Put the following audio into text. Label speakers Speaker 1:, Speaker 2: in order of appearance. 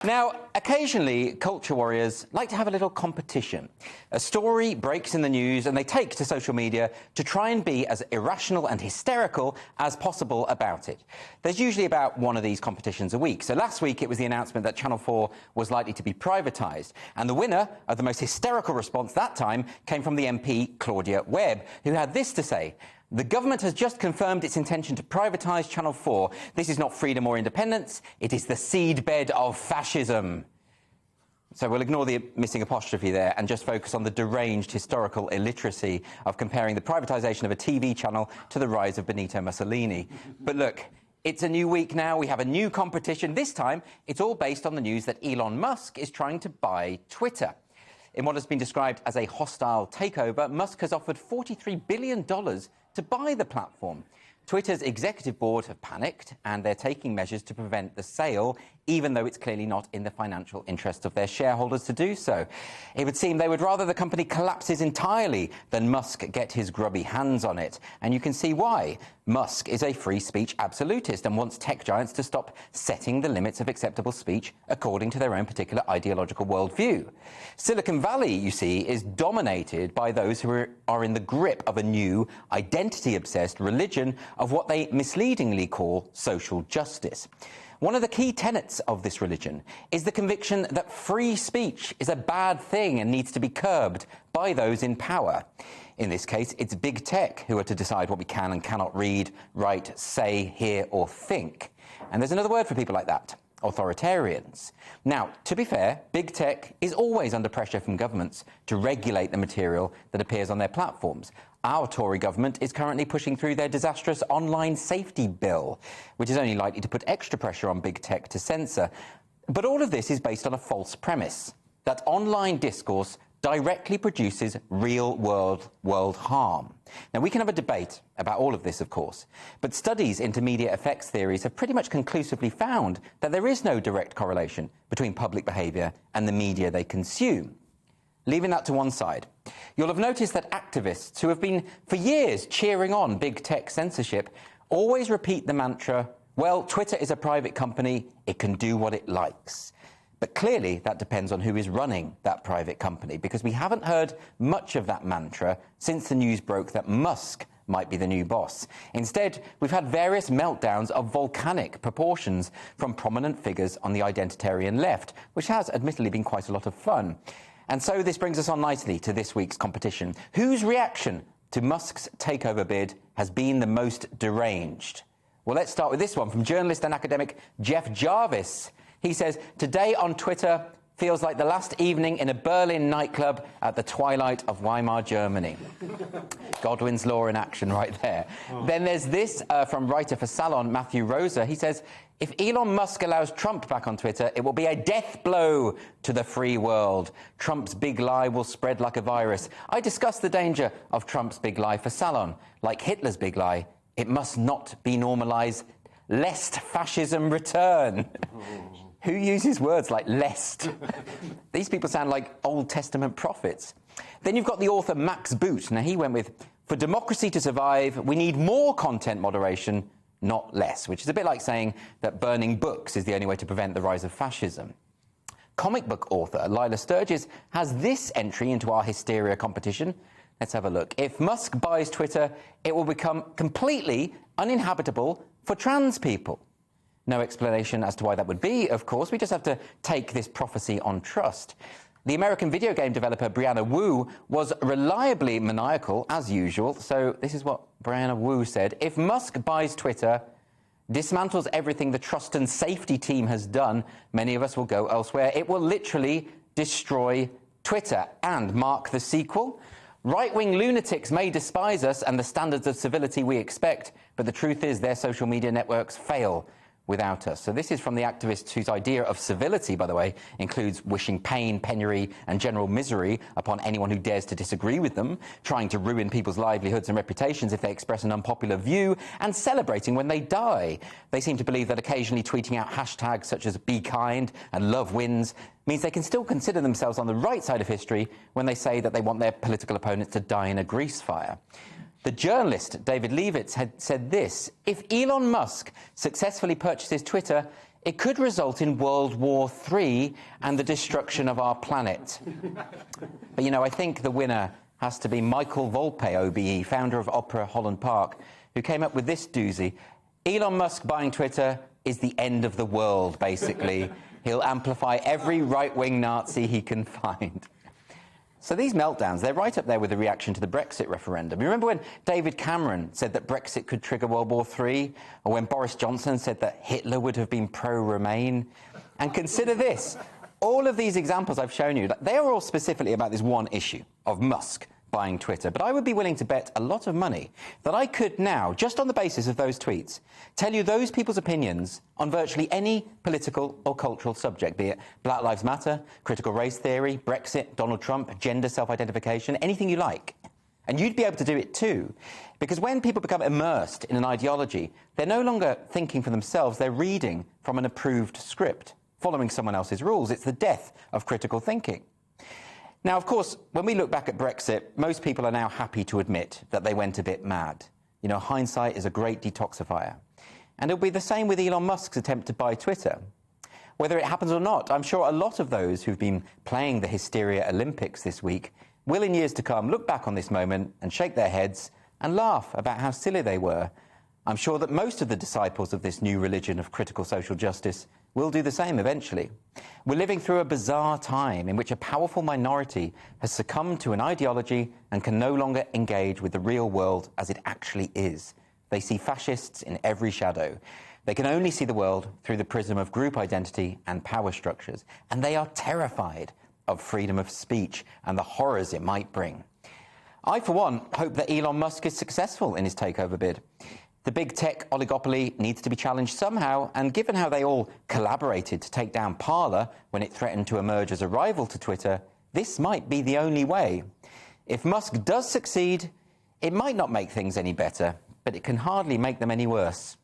Speaker 1: Now, occasionally, culture warriors like to have a little competition. A story breaks in the news and they take to social media to try and be as irrational and hysterical as possible about it. There's usually about one of these competitions a week. So last week, it was the announcement that Channel 4 was likely to be privatised. And the winner of the most hysterical response that time came from the MP, Claudia Webb, who had this to say: "The government has just confirmed its intention to privatise Channel 4. This is not freedom or independence, it is the seedbed of fascism." So we'll ignore the missing apostrophe there and just focus on the deranged historical illiteracy of comparing the privatisation of a TV channel to the rise of Benito Mussolini. But look, it's a new week now, we have a new competition. This time, it's all based on the news that Elon Musk is trying to buy Twitter. In what has been described as a hostile takeover, Musk has offered $43 billion to buy the platform. Twitter's executive board have panicked and they're taking measures to prevent the sale, even though it's clearly not in the financial interest of their shareholders to do so. It would seem they would rather the company collapses entirely than Musk get his grubby hands on it. And you can see why. Musk is a free speech absolutist and wants tech giants to stop setting the limits of acceptable speech according to their own particular ideological worldview. Silicon Valley, you see, is dominated by those who are in the grip of a new identity-obsessed religion of what they misleadingly call social justice. One of the key tenets of this religion is the conviction that free speech is a bad thing and needs to be curbed by those in power. In this case, it's big tech who are to decide what we can and cannot read, write, say, hear or think. And there's another word for people like that: authoritarians. Now, to be fair, big tech is always under pressure from governments to regulate the material that appears on their platforms. Our Tory government is currently pushing through their disastrous online safety bill, which is only likely to put extra pressure on big tech to censor. But all of this is based on a false premise, that online discourse directly produces real-world harm. Now, we can have a debate about all of this, of course, but studies into media effects theories have pretty much conclusively found that there is no direct correlation between public behaviour and the media they consume. Leaving that to one side, you'll have noticed that activists who have been for years cheering on big tech censorship always repeat the mantra, well, Twitter is a private company, it can do what it likes. But clearly that depends on who is running that private company, because we haven't heard much of that mantra since the news broke that Musk might be the new boss. Instead, we've had various meltdowns of volcanic proportions from prominent figures on the identitarian left, which has admittedly been quite a lot of fun. And so this brings us on nicely to this week's competition. Whose reaction to Musk's takeover bid has been the most deranged? Well, let's start with this one from journalist and academic Jeff Jarvis. He says, "Today on Twitter feels like the last evening in a Berlin nightclub at the twilight of Weimar, Germany." Godwin's law in action right there. Oh. Then there's this from writer for Salon, Matthew Rosa. He says, "If Elon Musk allows Trump back on Twitter, it will be a death blow to the free world. Trump's big lie will spread like a virus." I discussed the danger of Trump's big lie for Salon. Like Hitler's big lie, it must not be normalised lest fascism return. Who uses words like lest? These people sound like Old Testament prophets. Then you've got the author Max Boot. Now, he went with, "For democracy to survive, we need more content moderation, not less," which is a bit like saying that burning books is the only way to prevent the rise of fascism. Comic book author Lila Sturgis has this entry into our hysteria competition. Let's have a look. "If Musk buys Twitter, it will become completely uninhabitable for trans people." No explanation as to why that would be, of course. We just have to take this prophecy on trust. The American video game developer Brianna Wu was reliably maniacal, as usual. So this is what Brianna Wu said: "If Musk buys Twitter, dismantles everything the trust and safety team has done, many of us will go elsewhere. It will literally destroy Twitter." And mark the sequel. "Right-wing lunatics may despise us and the standards of civility we expect, but the truth is their social media networks fail without us." So this is from the activists whose idea of civility, by the way, includes wishing pain, penury and general misery upon anyone who dares to disagree with them, trying to ruin people's livelihoods and reputations if they express an unpopular view, and celebrating when they die. They seem to believe that occasionally tweeting out hashtags such as "be kind" and "love wins" means they can still consider themselves on the right side of history when they say that they want their political opponents to die in a grease fire. The journalist David Levitz had said this: "If Elon Musk successfully purchases Twitter, It could result in World War III and the destruction of our planet. But, you know, I think the winner has to be Michael Volpe, OBE, founder of Opera Holland Park, who came up with this doozy. Elon Musk buying Twitter is the end of the world, basically. He'll amplify every right-wing Nazi he can find. So these meltdowns, they're right up there with the reaction to the Brexit referendum. You remember when David Cameron said that Brexit could trigger World War III? Or when Boris Johnson said that Hitler would have been pro-Remain? And consider this. All of these examples I've shown you, they are all specifically about this one issue of Musk buying Twitter. But I would be willing to bet a lot of money that I could now, just on the basis of those tweets, tell you those people's opinions on virtually any political or cultural subject, be it Black Lives Matter, critical race theory, Brexit, Donald Trump, gender self-identification, anything you like. And you'd be able to do it too. Because when people become immersed in an ideology, they're no longer thinking for themselves, they're reading from an approved script, following someone else's rules. It's the death of critical thinking. Now, of course, when we look back at Brexit, most people are now happy to admit that they went a bit mad. You know, hindsight is a great detoxifier. And it'll be the same with Elon Musk's attempt to buy Twitter. Whether it happens or not, I'm sure a lot of those who've been playing the Hysteria Olympics this week will, in years to come, look back on this moment and shake their heads and laugh about how silly they were. I'm sure that most of the disciples of this new religion of critical social justice will do the same eventually. We're living through a bizarre time in which a powerful minority has succumbed to an ideology and can no longer engage with the real world as it actually is. They see fascists in every shadow. They can only see the world through the prism of group identity and power structures, and they are terrified of freedom of speech and the horrors it might bring. I, for one, hope that Elon Musk is successful in his takeover bid. The big tech oligopoly needs to be challenged somehow, and given how they all collaborated to take down Parler when it threatened to emerge as a rival to Twitter, this might be the only way. If Musk does succeed, it might not make things any better, but it can hardly make them any worse.